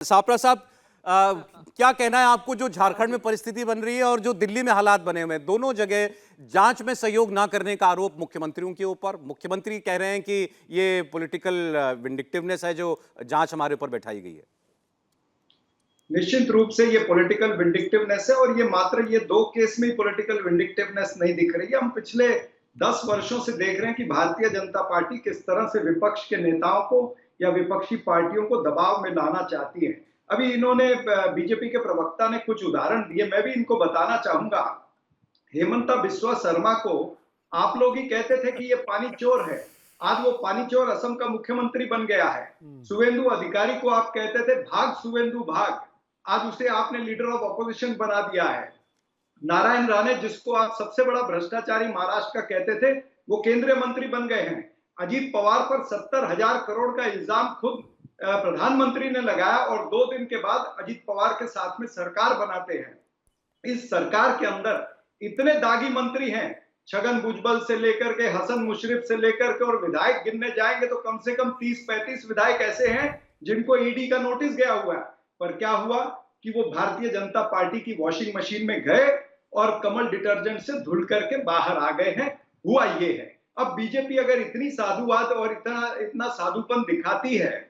सापरा साहब, क्या कहना है आपको जो झारखंड में परिस्थिति बन रही है और जो दिल्ली में हालात बने हुए हैं, दोनों जगह जांच में सहयोग ना करने का आरोप मुख्यमंत्रियों के ऊपर। मुख्यमंत्री कह रहे हैं कि ये पॉलिटिकल विंडिक्टिवनेस है जो जांच हमारे ऊपर बैठाई गई है। निश्चित रूप से ये पॉलिटिकल विंडिक्टिवनेस है और ये मात्र ये दो केस में ही पॉलिटिकल विंडिक्टिवनेस नहीं दिख रही है। हम पिछले 10 वर्षों से देख रहे हैं कि भारतीय जनता पार्टी किस तरह से विपक्ष के नेताओं को या विपक्षी पार्टियों को दबाव में लाना चाहती है। अभी इन्होंने बीजेपी के प्रवक्ता ने कुछ उदाहरण दिए, मैं भी इनको बताना चाहूंगा। हेमंता बिस्वा शर्मा को आप लोग ही कहते थे कि ये पानी चोर है, आज वो पानी चोर असम का मुख्यमंत्री बन गया है। शुवेंदु अधिकारी को आप कहते थे भाग शुवेंदु भाग, आज उसे आपने लीडर ऑफ ऑपोजिशन बना दिया है। नारायण राणे, जिसको आप सबसे बड़ा भ्रष्टाचारी महाराष्ट्र का कहते थे, वो केंद्रीय मंत्री बन गए हैं। अजीत पवार पर 70,000 करोड़ का इल्जाम खुद प्रधानमंत्री ने लगाया और 2 दिन के बाद अजीत पवार के साथ में सरकार बनाते हैं। इस सरकार के अंदर इतने दागी मंत्री हैं, छगन भुजबल से लेकर के हसन मुशर्रफ से लेकर के, और विधायक गिनने जाएंगे तो कम से कम 30-35 विधायक ऐसे हैं जिनको ईडी का नोटिस गया हुआ है। पर क्या हुआ कि वो भारतीय जनता पार्टी की वॉशिंग मशीन में गए और कमल डिटर्जेंट से धुल करके बाहर आ गए हैं। हुआ ये है। अब बीजेपी अगर इतनी साधुवाद और इतना साधुपन दिखाती है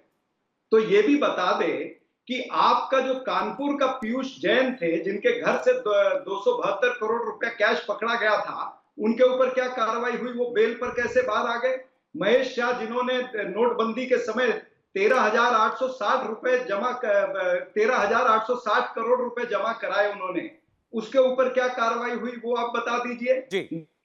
तो ये भी बता दे कि आपका जो कानपुर का पीयूष जैन थे, जिनके घर से 272 करोड़ रुपया कैश पकड़ा गया था, उनके ऊपर क्या कार्रवाई हुई? वो बेल पर कैसे बाहर आ गए? महेश शाह, जिन्होंने नोटबंदी के समय 13,860 रुपए 13,860 करोड़ रुपए जमा कराए उन्होंने, उसके ऊपर क्या कार्रवाई हुई वो आप बता दीजिए।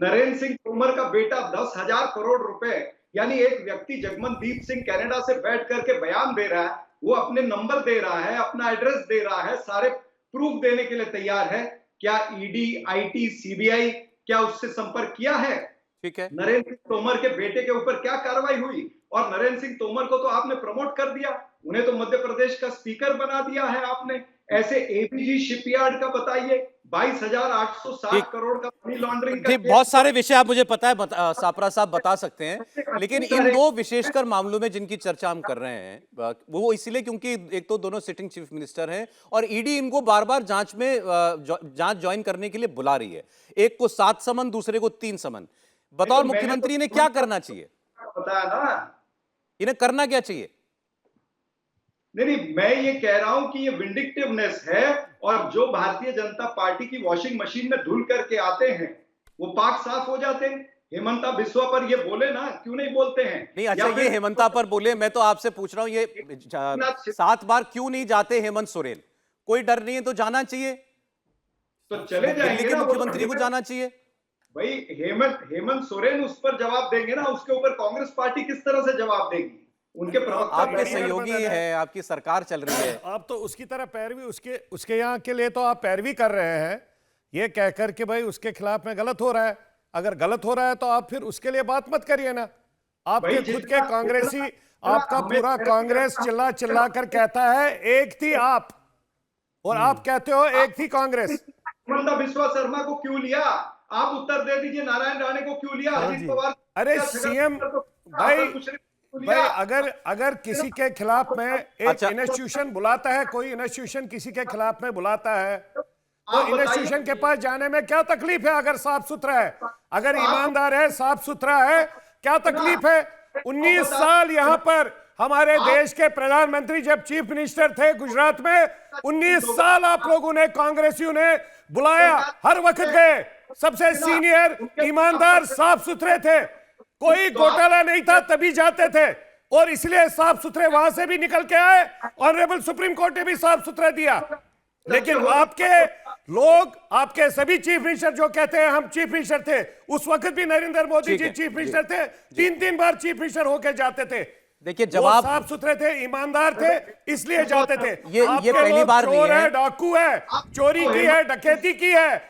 नरेंद्र सिंह तोमर का बेटा 10,000 करोड़ रुपए, यानी एक व्यक्ति जगमनदीप सिंह कनाडा से बैठ करके बयान दे रहा है, वो अपने नंबर दे रहा है, अपना एड्रेस दे रहा है, सारे प्रूफ देने के लिए तैयार है। क्या ईडी, आईटी, सीबीआई क्या उससे संपर्क किया है? ठीक है। नरेंद्र सिंह तोमर के बेटे के ऊपर क्या कार्रवाई हुई? और नरेंद्र सिंह तोमर को तो आपने प्रमोट कर दिया, उन्हें तो मध्य प्रदेश का स्पीकर बना दिया है आपने। ऐसे एपीजी शिपयार्ड का बताइए, 22,860 करोड़ का मनी लॉन्ड्रिंग का। बहुत सारे विषय आप मुझे पता है सापरा साहब बता सकते हैं, लेकिन इन दो विशेषकर मामलों में जिनकी चर्चा हम कर रहे हैं वो इसलिए क्योंकि एक तो दोनों सिटिंग चीफ मिनिस्टर हैं और ईडी इनको बार बार जांच में जांच ज्वाइन करने के लिए बुला रही है। एक को 7 समन, दूसरे को 3 समन। बतौर मुख्यमंत्री ने क्या करना चाहिए? बताया ना, इन्हें करना क्या चाहिए? नहीं, मैं ये कह रहा हूं कि ये विंडिक्टिवनेस है और जो भारतीय जनता पार्टी की वॉशिंग मशीन में धुल करके आते हैं वो पाक साफ हो जाते हैं। हेमंता बिस्वा पर ये बोले ना, क्यों नहीं बोलते हैं? नहीं, अच्छा, ये हेमंता पर बोले, मैं तो आपसे पूछ रहा हूं ये 7 बार क्यों नहीं जाते हेमंत सोरेन? कोई डर नहीं है तो जाना चाहिए, तो चले जाएंगे। दिल्ली के मुख्यमंत्री को जाना चाहिए भाई। हेमंत सोरेन उस पर जवाब देंगे ना, उसके ऊपर कांग्रेस पार्टी किस तरह से जवाब देगी? उनके प्रवक्ता आपके सहयोगी है, आपकी सरकार चल रही है। आप तो उसकी तरह पैरवी, उसके यहाँ के लिए तो आप पैरवी कर रहे हैं, ये कहकर के भाई उसके खिलाफ में गलत हो रहा है। अगर गलत हो रहा है तो आप फिर उसके लिए बात मत करिए ना। आपके खुद के कांग्रेसी, आपका पूरा कांग्रेस चिल्ला चिल्ला कर कहता है एक थी आप, और आप कहते हो एक थी कांग्रेस। हेमंता बिस्वा शर्मा को क्यों लिया? आप उत्तर दे दीजिए। नारायण राणे को क्यों लिया? अजीत पवार, अरे सीएम भाई अगर किसी के खिलाफ में एक इंस्टीट्यूशन बुलाता है, कोई इंस्टीट्यूशन किसी के खिलाफ में बुलाता है तो इंस्टीट्यूशन के पास जाने में क्या तकलीफ है? अगर साफ सुथरा है, अगर ईमानदार है, साफ सुथरा है, क्या तकलीफ है? 19 साल यहां पर हमारे देश के प्रधानमंत्री जब चीफ मिनिस्टर थे गुजरात में, 19 साल आप लोगों ने, कांग्रेसियों ने बुलाया, हर वक्त गए। सबसे सीनियर, ईमानदार, साफ सुथरे थे, कोई घोटाला नहीं था, तभी जाते थे और इसलिए साफ सुथरे वहां से भी निकल के आए। ऑनरेबल सुप्रीम कोर्ट ने भी साफ सुथरा दिया। लेकिन आपके लोग, आपके सभी चीफ मिनिस्टर जो कहते हैं हम चीफ मिनिस्टर थे, उस वक्त भी नरेंद्र मोदी जी चीफ मिनिस्टर थे, 3-3 बार चीफ मिनिस्टर होकर जाते थे। देखिए, जवाब साफ सुथरे थे, ईमानदार थे, इसलिए जाते थे। ये पहली बार चोर है, डाकू है, चोरी की है, डकैती की है,